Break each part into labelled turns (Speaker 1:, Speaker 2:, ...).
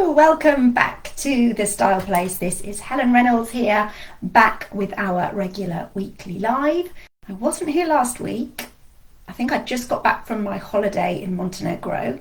Speaker 1: Hello, welcome back to the Style Place. This is Helen Reynolds here, back with our regular weekly live. I wasn't here last week. I think I just got back from my holiday in Montenegro,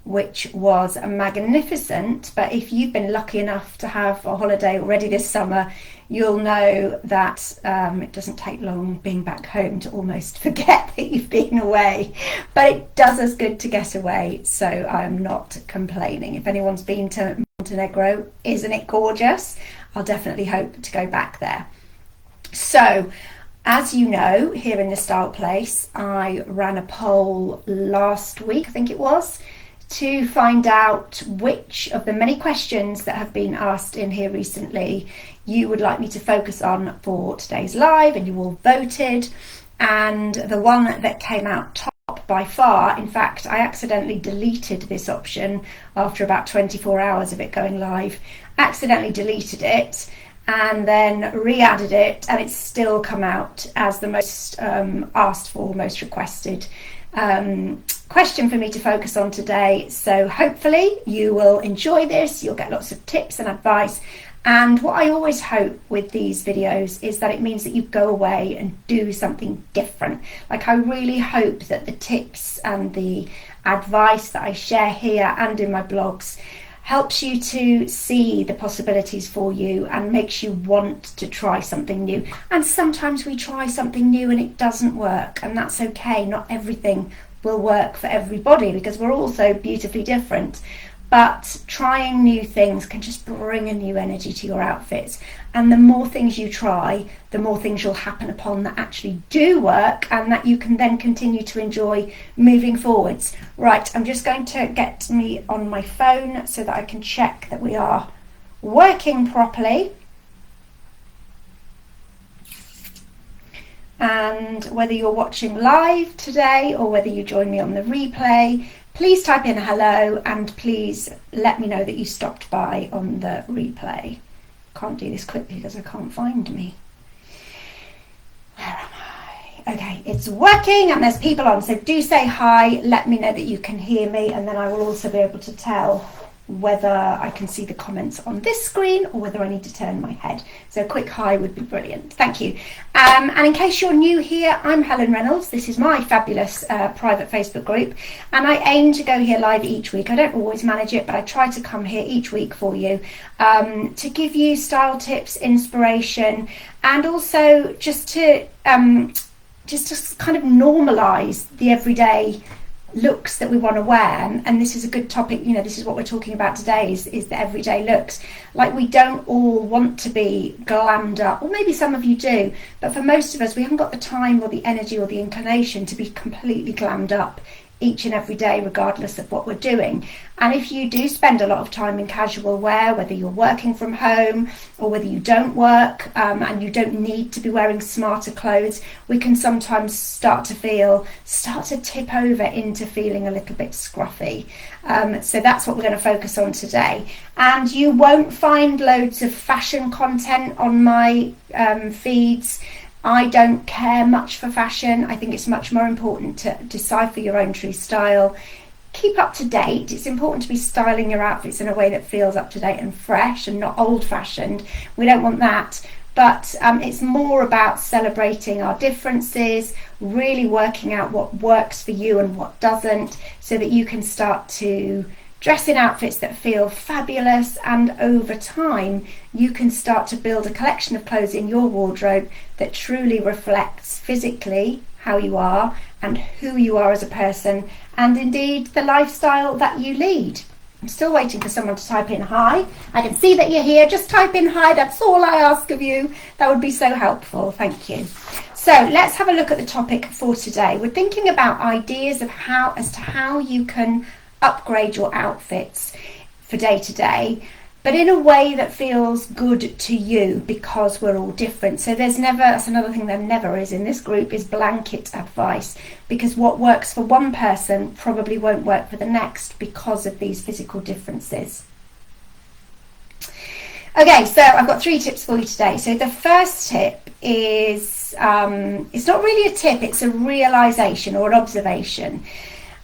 Speaker 1: which was magnificent. But if you've been lucky enough to have a holiday already this summer, you'll know that it doesn't take long being back home to almost forget that you've been away. But it does us good to get away, so I'm not complaining. If anyone's been to Montenegro, isn't it gorgeous? I'll definitely hope to go back there. So, as you know, here in the Style Place, I ran a poll last week, I think it was, to find out which of the many questions that have been asked in here recently you would like me to focus on for today's live, and you all voted. And the one that came out top by far, in fact, I accidentally deleted this option after about 24 hours of it going live, accidentally deleted it and then re-added it, and it's still come out as the most asked for, most requested question for me to focus on today. So hopefully you will enjoy this, you'll get lots of tips and advice. And what I always hope with these videos is that it means that you go away and do something different. Like, I really hope that the tips and the advice that I share here and in my blogs helps you to see the possibilities for you and makes you want to try something new. And sometimes we try something new and it doesn't work, and that's okay. Not everything will work for everybody because we're all so beautifully different. But trying new things can just bring a new energy to your outfits. And the more things you try, the more things you'll happen upon that actually do work and that you can then continue to enjoy moving forwards. Right, I'm just going to get me on my phone so that I can check that we are working properly. And whether you're watching live today or whether you join me on the replay, please type in hello and please let me know that you stopped by on the replay. Can't do this quickly because I can't find me. Where am I? Okay, it's working and there's people on, so do say hi, let me know that you can hear me, and then I will also be able to tell whether I can see the comments on this screen or whether I need to turn my head. So a quick hi would be brilliant. Thank you. And in case you're new here, I'm Helen Reynolds. This is my fabulous private Facebook group, and I aim to go here live each week. I don't always manage it, but I try to come here each week for you to give you style tips, inspiration, and also just to kind of normalise the everyday looks that we want to wear. And this is a good topic, you know, this is what we're talking about today, is the everyday looks. Like, we don't all want to be glammed up, or maybe some of you do, but for most of us, we haven't got the time or the energy or the inclination to be completely glammed up each and every day, regardless of what we're doing. And if you do spend a lot of time in casual wear, whether you're working from home or whether you don't work, and you don't need to be wearing smarter clothes, we can sometimes start to tip over into feeling a little bit scruffy. So that's what we're going to focus on today. And you won't find loads of fashion content on my feeds. I don't care much for fashion. I think it's much more important to decipher your own true style. Keep up to date. It's important to be styling your outfits in a way that feels up to date and fresh and not old fashioned. We don't want that. But it's more about celebrating our differences, really working out what works for you and what doesn't, so that you can start to dress in outfits that feel fabulous, and over time you can start to build a collection of clothes in your wardrobe that truly reflects physically how you are and who you are as a person, and indeed the lifestyle that you lead. I'm still waiting for someone to type in hi. I can see that you're here. Just type in hi, that's all I ask of you. That would be so helpful, thank you. So let's have a look at the topic for today. We're thinking about ideas of as to how you can upgrade your outfits for day to day, but in a way that feels good to you, because we're all different. So that's another thing there never is in this group, is blanket advice, because what works for one person probably won't work for the next because of these physical differences. Okay, so I've got 3 tips for you today. So the first tip is, it's not really a tip, it's a realization or an observation.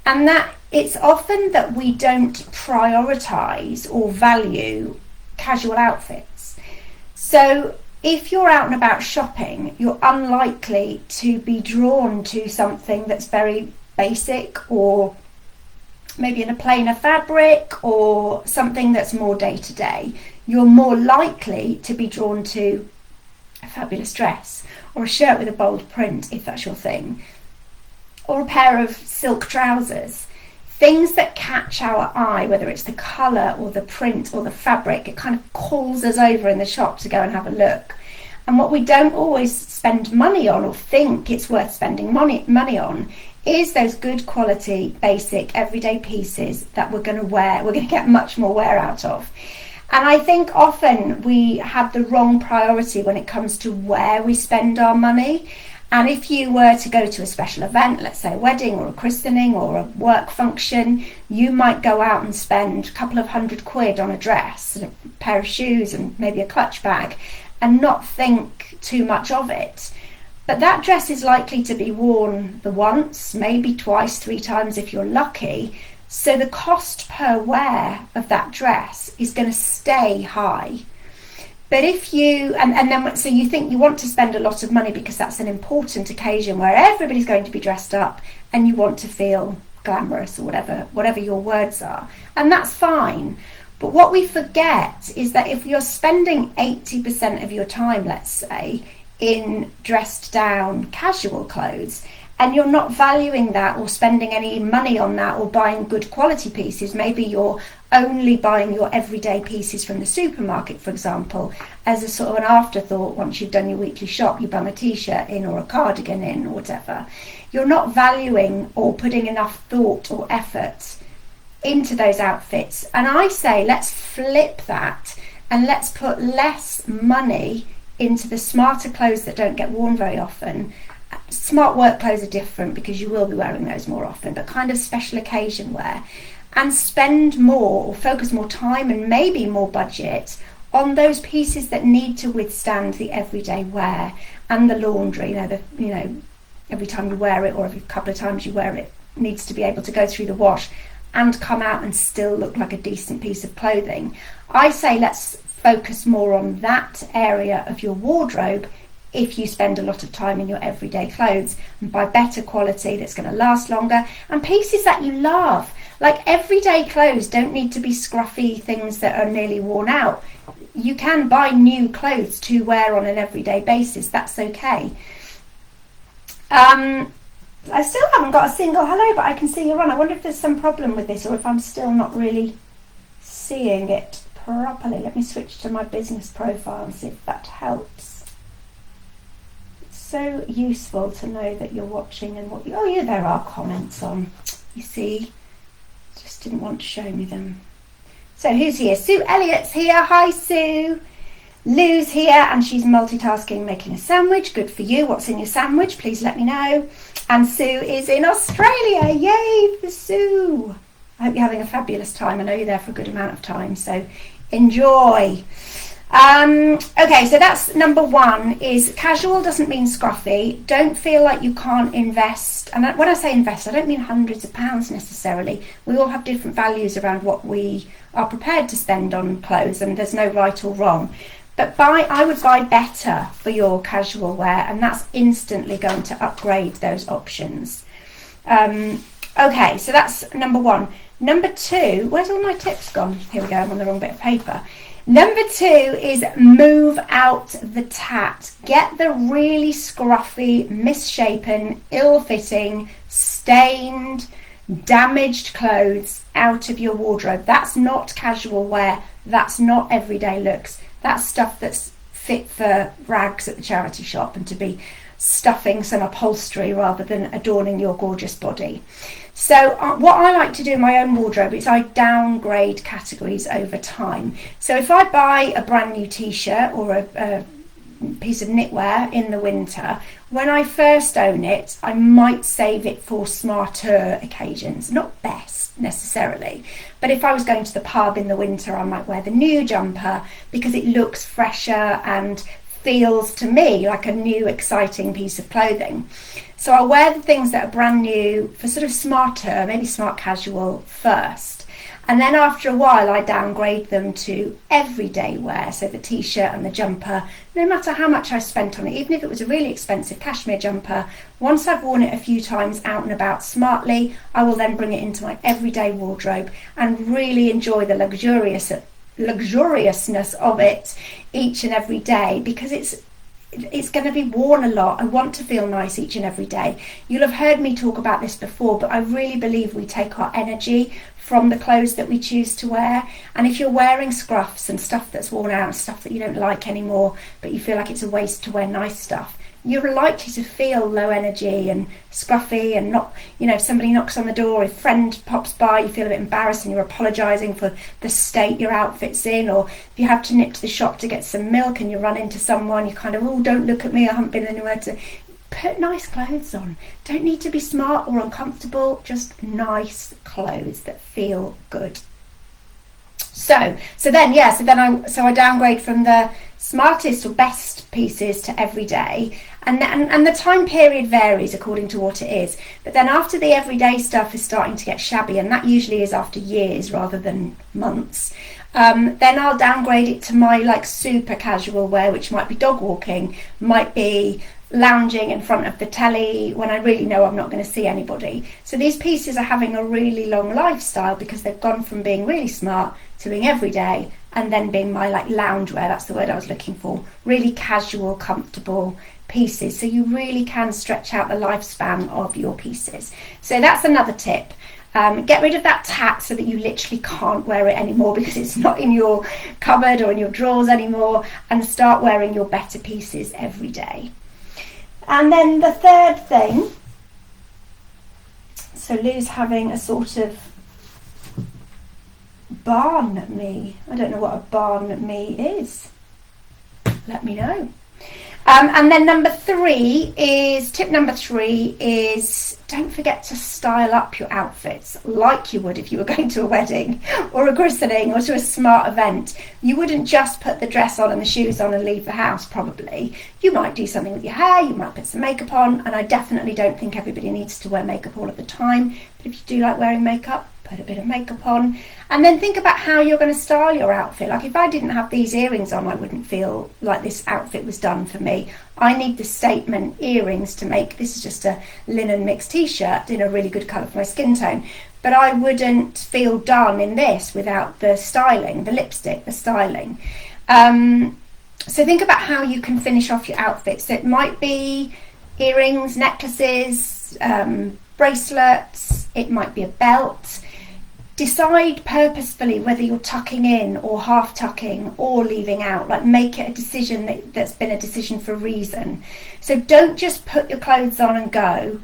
Speaker 1: And that it's often that we don't prioritise or value casual outfits. So if you're out and about shopping, you're unlikely to be drawn to something that's very basic, or maybe in a plainer fabric, or something that's more day-to-day. You're more likely to be drawn to a fabulous dress, or a shirt with a bold print, if that's your thing, or a pair of silk trousers. Things that catch our eye, whether it's the colour or the print or the fabric, it kind of calls us over in the shop to go and have a look. And what we don't always spend money on, or think it's worth spending money on, is those good quality, basic, everyday pieces that we're going to wear, we're going to get much more wear out of. And I think often we have the wrong priority when it comes to where we spend our money. And if you were to go to a special event, let's say a wedding or a christening or a work function, you might go out and spend a couple of £100 on a dress and a pair of shoes and maybe a clutch bag, and not think too much of it. But that dress is likely to be worn the once, maybe twice, 3 times if you're lucky. So the cost per wear of that dress is going to stay high. But if you, so you think you want to spend a lot of money because that's an important occasion where everybody's going to be dressed up and you want to feel glamorous, or whatever your words are. And that's fine. But what we forget is that if you're spending 80% of your time, let's say, in dressed down casual clothes, and you're not valuing that or spending any money on that or buying good quality pieces, maybe you're only buying your everyday pieces from the supermarket, for example, as a sort of an afterthought. Once you've done your weekly shop, you bung a t-shirt in or a cardigan in or whatever. You're not valuing or putting enough thought or effort into those outfits. And I say, let's flip that and let's put less money into the smarter clothes that don't get worn very often. Smart work clothes are different because you will be wearing those more often, but kind of special occasion wear, and spend more or focus more time and maybe more budget on those pieces that need to withstand the everyday wear and the laundry. Every time you wear it, or every couple of times you wear it, needs to be able to go through the wash and come out and still look like a decent piece of clothing. I say let's focus more on that area of your wardrobe if you spend a lot of time in your everyday clothes, and buy better quality that's going to last longer, and pieces that you love. Like, everyday clothes don't need to be scruffy things that are nearly worn out. You can buy new clothes to wear on an everyday basis. That's okay. I still haven't got a single hello, but I can see you're on. I wonder if there's some problem with this, or if I'm still not really seeing it properly. Let me switch to my business profile and see if that helps. So useful to know that you're watching and what you, oh yeah, there are comments on, you see, just didn't want to show me them. So who's here? Sue Elliott's here. Hi Sue. Lou's here, and she's multitasking, making a sandwich. Good for you. What's in your sandwich? Please let me know. And Sue is in Australia. Yay for Sue. I hope you're having a fabulous time. I know you're there for a good amount of time, so enjoy. Okay, so that's number one, is casual doesn't mean scruffy. Don't feel like you can't invest. And when I say invest, I don't mean hundreds of pounds necessarily. We all have different values around what we are prepared to spend on clothes, and there's no right or wrong. But I would buy better for your casual wear, and that's instantly going to upgrade those options. Okay, so that's number one. Number two, where's all my tips gone? Here we go, I'm on the wrong bit of paper. Number two is move out the tat. Get the really scruffy, misshapen, ill-fitting, stained, damaged clothes out of your wardrobe. That's not casual wear. That's not everyday looks. That's stuff that's fit for rags at the charity shop and to be stuffing some upholstery rather than adorning your gorgeous body. So what I like to do in my own wardrobe is I downgrade categories over time. So if I buy a brand new t-shirt or a piece of knitwear in the winter, when I first own it, I might save it for smarter occasions, not best necessarily. But if I was going to the pub in the winter, I might wear the new jumper because it looks fresher and feels to me like a new exciting piece of clothing. So I'll wear the things that are brand new for sort of smarter, maybe smart casual first. And then after a while, I downgrade them to everyday wear. So the t-shirt and the jumper, no matter how much I spent on it, even if it was a really expensive cashmere jumper, once I've worn it a few times out and about smartly, I will then bring it into my everyday wardrobe and really enjoy the luxuriousness of it each and every day, because it's going to be worn a lot. I want to feel nice each and every day. You'll have heard me talk about this before, but I really believe we take our energy from the clothes that we choose to wear. And if you're wearing scruffs and stuff that's worn out and stuff that you don't like anymore, but you feel like it's a waste to wear nice stuff, you're likely to feel low energy and scruffy and not, if somebody knocks on the door, if a friend pops by, you feel a bit embarrassed and you're apologising for the state your outfit's in, or if you have to nip to the shop to get some milk and you run into someone, you kind of, oh, don't look at me, I haven't been anywhere to... Put nice clothes on. Don't need to be smart or uncomfortable, just nice clothes that feel good. So I downgrade from the smartest or best pieces to everyday, and the time period varies according to what it is. But then after the everyday stuff is starting to get shabby, and that usually is after years rather than months, then I'll downgrade it to my like super casual wear, which might be dog walking, might be lounging in front of the telly when I really know I'm not going to see anybody. So these pieces are having a really long lifestyle because they've gone from being really smart to being everyday, and then being my like loungewear, that's the word I was looking for, really casual, comfortable pieces. So you really can stretch out the lifespan of your pieces. So that's another tip. Get rid of that tat so that you literally can't wear it anymore because it's not in your cupboard or in your drawers anymore, and start wearing your better pieces every day. And then the third thing, so Lou's having a sort of barn me. I don't know what a barn me is. Let me know. And then tip number three is don't forget to style up your outfits like you would if you were going to a wedding or a christening or to a smart event. You wouldn't just put the dress on and the shoes on and leave the house, probably. You might do something with your hair, you might put some makeup on, and I definitely don't think everybody needs to wear makeup all of the time, but if you do like wearing makeup, put a bit of makeup on, and then think about how you're going to style your outfit. Like if I didn't have these earrings on, I wouldn't feel like this outfit was done for me. I need the statement earrings to make, this is just a linen mixed t-shirt in a really good colour for my skin tone, but I wouldn't feel done in this without the styling, the lipstick, the styling. So think about how you can finish off your outfits. So it might be earrings, necklaces, bracelets, it might be a belt. Decide purposefully whether you're tucking in or half tucking or leaving out. Like make it a decision that's been a decision for a reason. So don't just put your clothes on and go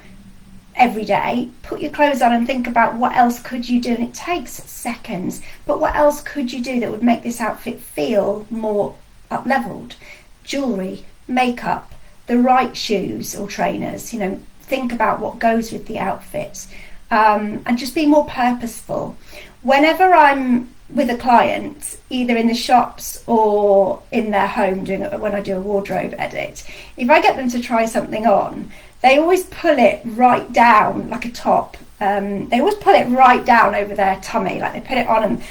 Speaker 1: every day. Put your clothes on and think about what else could you do, and it takes seconds, but what else could you do that would make this outfit feel more up-leveled? Jewellery, makeup, the right shoes or trainers, think about what goes with the outfits. And just be more purposeful. Whenever I'm with a client, either in the shops or in their home when I do a wardrobe edit, if I get them to try something on, they always pull it right down like a top. They always pull it right down over their tummy, like they put it on and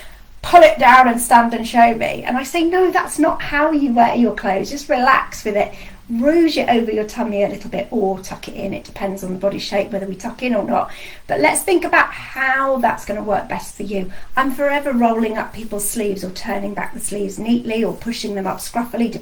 Speaker 1: pull it down and stand and show me. And I say, no, that's not how you wear your clothes. Just relax with it. Rouge it over your tummy a little bit or tuck it in. It depends on the body shape whether we tuck in or not, but let's think about how that's going to work best for you. I'm forever rolling up people's sleeves or turning back the sleeves neatly or pushing them up scruffily,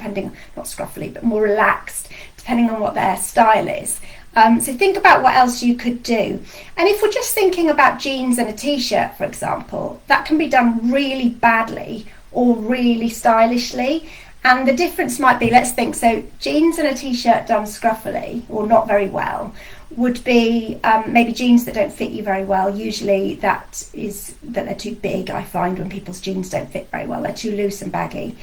Speaker 1: not scruffily but more relaxed, depending on what their style is. So think about what else you could do. And if we're just thinking about jeans and a t-shirt, for example, that can be done really badly or really stylishly. And the difference might be, let's think, so jeans and a t-shirt done scruffily or not very well would be maybe jeans that don't fit you very well. Usually that they're too big, I find, when people's jeans don't fit very well. They're too loose and baggy.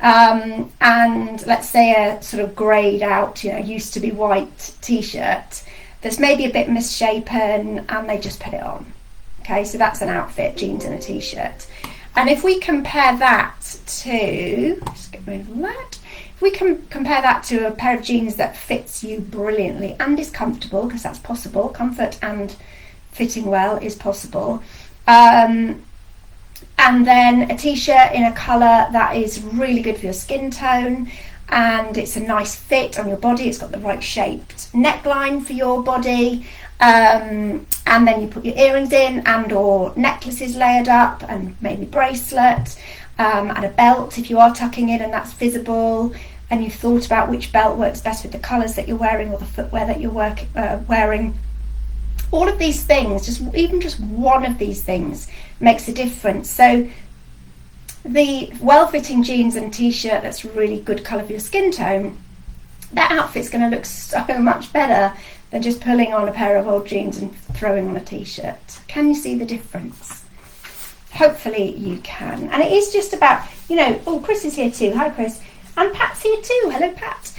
Speaker 1: And let's say a sort of greyed out, used to be white t-shirt that's maybe a bit misshapen and they just put it on. Okay, so that's an outfit, jeans and a t-shirt. And if we compare that to, just get rid of that, we can compare that to a pair of jeans that fits you brilliantly and is comfortable, because that's possible, comfort and fitting well is possible. And then a t-shirt in a colour that is really good for your skin tone, and it's a nice fit on your body, it's got the right shaped neckline for your body, and then you put your earrings in and or necklaces layered up, and maybe bracelet, and a belt if you are tucking in and that's visible, and you've thought about which belt works best with the colours that you're wearing or the footwear that you're wearing. All of these things, even just one of these things makes a difference. So the well-fitting jeans and t-shirt that's really good colour for your skin tone, that outfit's going to look so much better than just pulling on a pair of old jeans and throwing on a t-shirt. Can you see the difference? Hopefully you can. And it is just about, you know, oh, Chris is here too. Hi, Chris. And Pat's here too. Hello, Pat.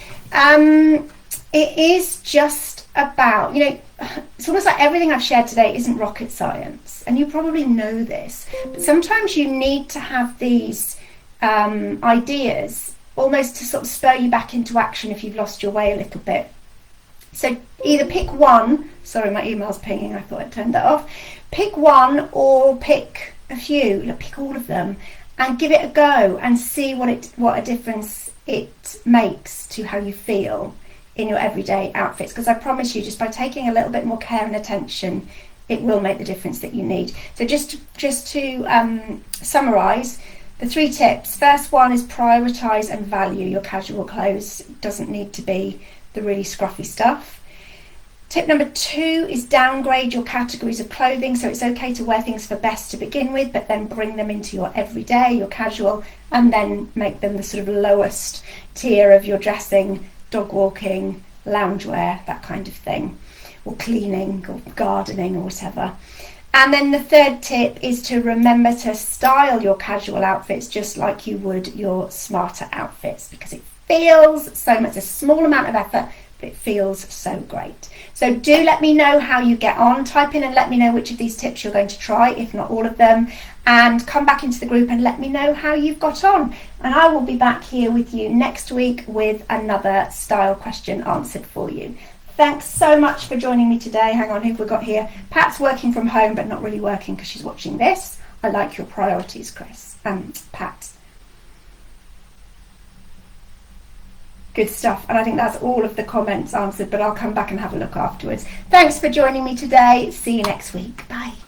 Speaker 1: It is just about, you know, it's almost like everything I've shared today isn't rocket science, and you probably know this, but sometimes you need to have these ideas almost to sort of spur you back into action if you've lost your way a little bit. So either pick one, sorry, my email's pinging, I thought I'd turned that off. Pick one or pick a few, look, pick all of them and give it a go and see what a difference it makes to how you feel in your everyday outfits, because I promise you, just by taking a little bit more care and attention, it will make the difference that you need. So just to summarise the 3 tips. First one is prioritise and value your casual clothes. It doesn't need to be the really scruffy stuff. Tip number 2 is downgrade your categories of clothing. So it's okay to wear things for best to begin with, but then bring them into your everyday, your casual, and then make them the sort of lowest tier of your dressing, dog walking, loungewear, that kind of thing, or cleaning or gardening or whatever. And then the 3rd tip is to remember to style your casual outfits just like you would your smarter outfits, because it feels so much, a small amount of effort, but it feels so great. So do let me know how you get on. Type in and let me know which of these tips you're going to try, if not all of them, and come back into the group and let me know how you've got on. And I will be back here with you next week with another style question answered for you. Thanks so much for joining me today. Hang on, who have we got here? Pat's working from home, but not really working because she's watching this. I like your priorities, Chris. Pat. Good stuff. And I think that's all of the comments answered, but I'll come back and have a look afterwards. Thanks for joining me today. See you next week. Bye.